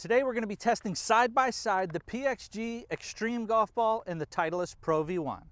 Today we're going to be testing side by side the PXG Xtreme golf ball and the Titleist ProV1.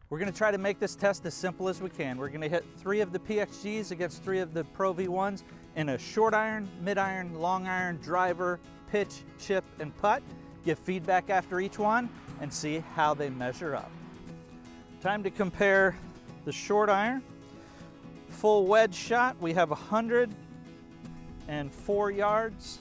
We're going to try to make this test as simple as we can. We're going to hit 3 of the PXGs against 3 of the ProV1s in a short iron, mid iron, long iron, driver, pitch, chip, and putt. Give feedback after each one and see how they measure up. Time to compare the short iron. Full wedge shot, we have 104 yards.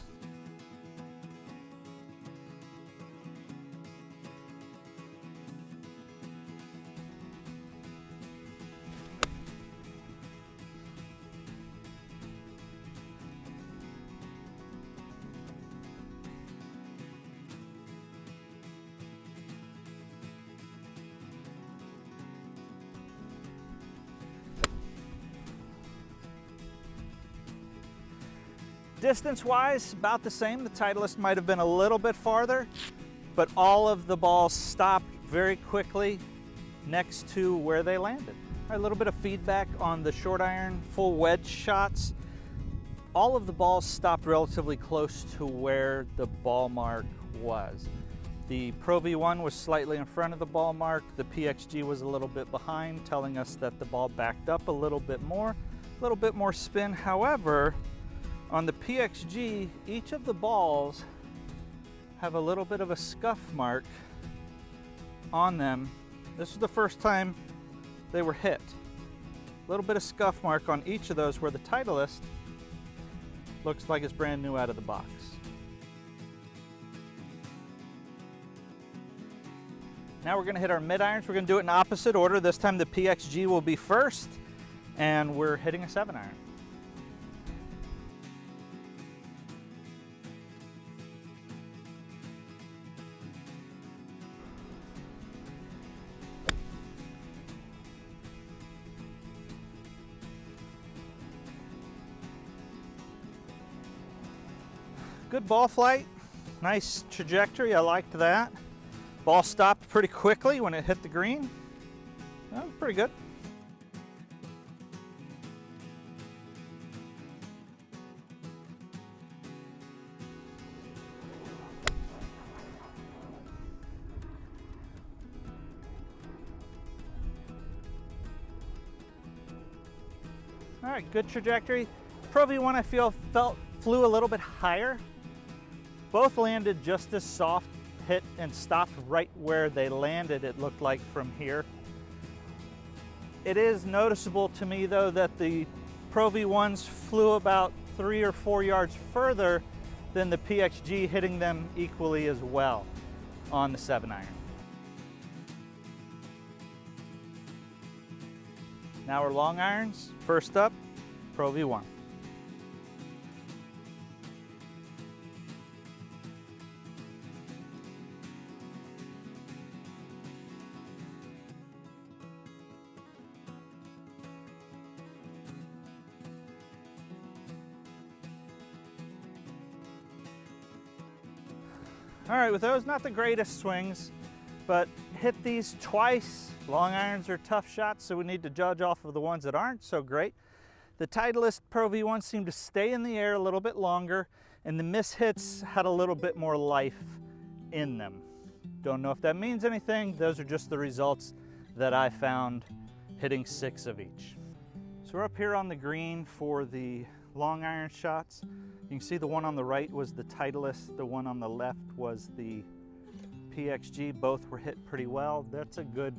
Distance-wise, about the same. The Titleist might have been a little bit farther, but all of the balls stopped very quickly next to where they landed. A little bit of feedback on the short iron full wedge shots. All of the balls stopped relatively close to where the ball mark was. The ProV1 was slightly in front of the ball mark. The PXG was a little bit behind, telling us that the ball backed up a little bit more spin. However, on the PXG, each of the balls have a little bit of a scuff mark on them. This is the first time they were hit. A little bit of scuff mark on each of those, where the Titleist looks like it's brand new out of the box. Now we're going to hit our mid irons. We're going to do it in opposite order. This time the PXG will be first, and we're hitting a 7 iron. Good ball flight, nice trajectory, I liked that. Ball stopped pretty quickly when it hit the green. That was pretty good. All right, good trajectory. ProV1 I flew a little bit higher. Both landed just as soft, hit and stopped right where they landed, it looked like from here. It is noticeable to me though that the ProV1s flew about 3 or 4 yards further than the PXG, hitting them equally as well on the 7 iron. Now our long irons. First up, ProV1. All right, with those, not the greatest swings, but hit these twice. Long irons are tough shots, so we need to judge off of the ones that aren't so great. The Titleist ProV1 seemed to stay in the air a little bit longer, and the mishits had a little bit more life in them. Don't know if that means anything. Those are just the results that I found hitting 6 of each. So we're up here on the green for the long iron shots. You can see the one on the right was the Titleist, the one on the left was the PXG. Both were hit pretty well. That's a good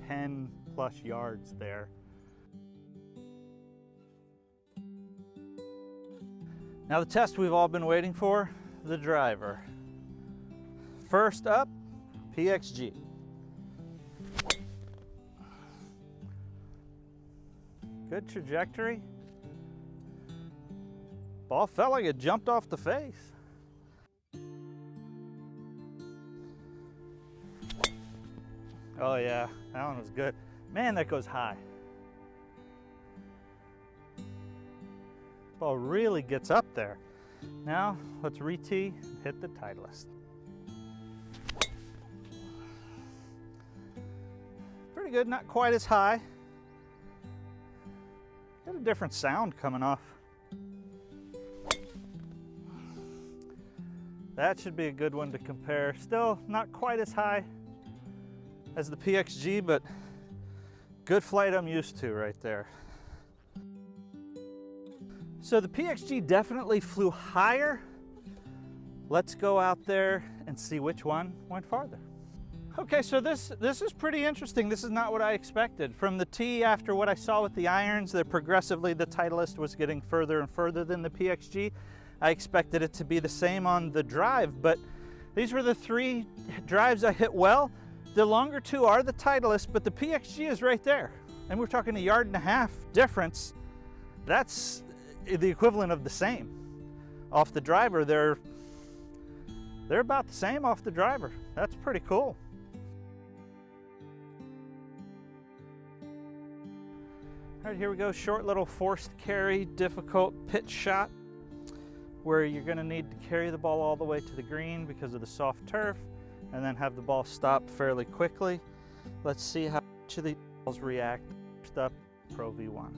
10 plus yards there. Now the test we've all been waiting for, the driver. First up, PXG. Good trajectory. Ball felt like it jumped off the face. Oh yeah, that one was good. Man, that goes high. Ball really gets up there. Now, let's re-tee, hit the Titleist. Pretty good, not quite as high. Got a different sound coming off. That should be a good one to compare. Still not quite as high as the PXG, but good flight I'm used to right there. So the PXG definitely flew higher. Let's go out there and see which one went farther. Okay, so this is pretty interesting. This is not what I expected. From the tee, after what I saw with the irons, that progressively the Titleist was getting further and further than the PXG. I expected it to be the same on the drive, but these were the 3 drives I hit well. The longer 2 are the Titleist, but the PXG is right there. And we're talking 1.5 yards difference. That's the equivalent of the same. Off the driver, they're about the same off the driver. That's pretty cool. All right, here we go. Short little forced carry, difficult pitch shot, where you're gonna need to carry the ball all the way to the green because of the soft turf, and then have the ball stop fairly quickly. Let's see how each of these balls react. First up, ProV1.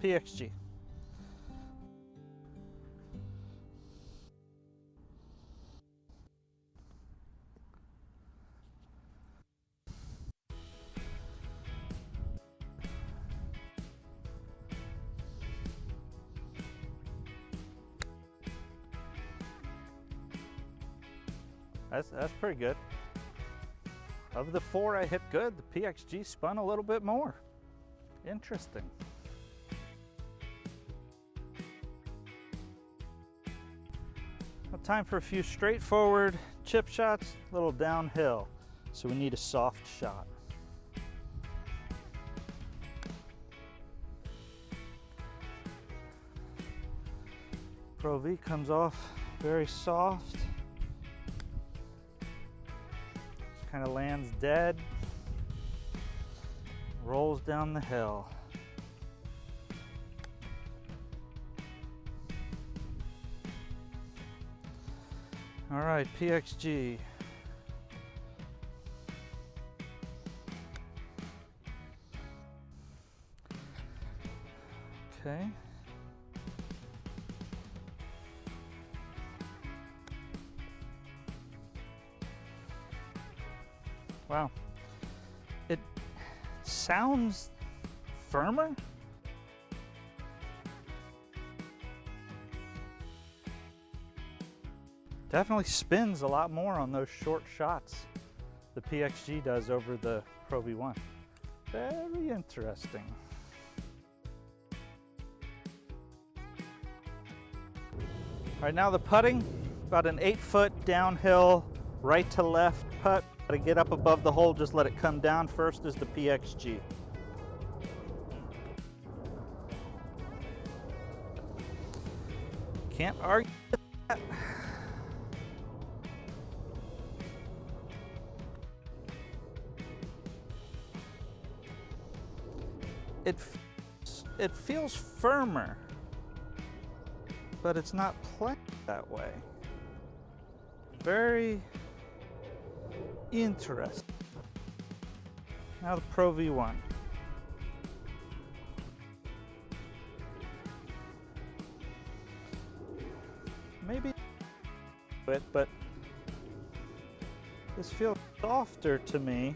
PXG. That's pretty good. Of the 4 I hit good, the PXG spun a little bit more. Interesting. Well, time for a few straightforward chip shots, a little downhill. So we need a soft shot. ProV comes off very soft. Just kind of lands dead. Rolls down the hill. All right, PXG. Okay. Wow. It sounds firmer. Definitely spins a lot more on those short shots. The PXG does over the ProV1. Very interesting. All right, now the putting, about an 8-foot downhill, right to left putt. Gotta get up above the hole, just let it come down. First is the PXG. Can't argue with that. It feels firmer, but it's not playing that way. Very interesting. Now the ProV1. Maybe it, but this feels softer to me.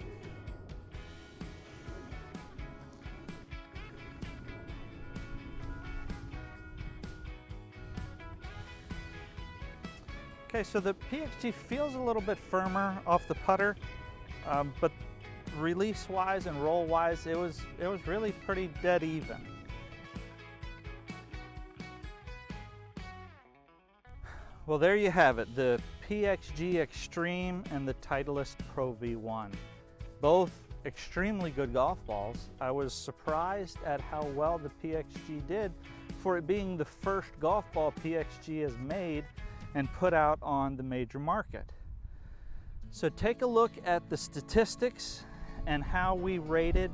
Okay, so the PXG feels a little bit firmer off the putter, but release-wise and roll-wise, it was really pretty dead even. Well, there you have it, the PXG Xtreme and the Titleist ProV1. Both extremely good golf balls. I was surprised at how well the PXG did for it being the first golf ball PXG has made and put out on the major market. So take a look at the statistics and how we rated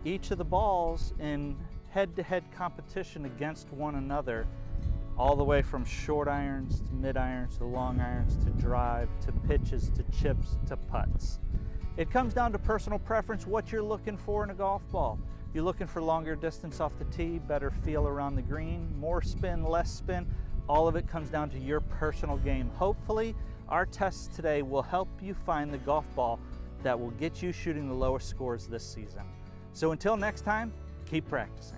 each of the balls in head-to-head competition against one another, all the way from short irons to mid irons to long irons to drive to pitches to chips to putts. It comes down to personal preference, what you're looking for in a golf ball. You're looking for longer distance off the tee, better feel around the green, more spin, less spin. All of it comes down to your personal game. Hopefully, our tests today will help you find the golf ball that will get you shooting the lowest scores this season. So until next time, keep practicing.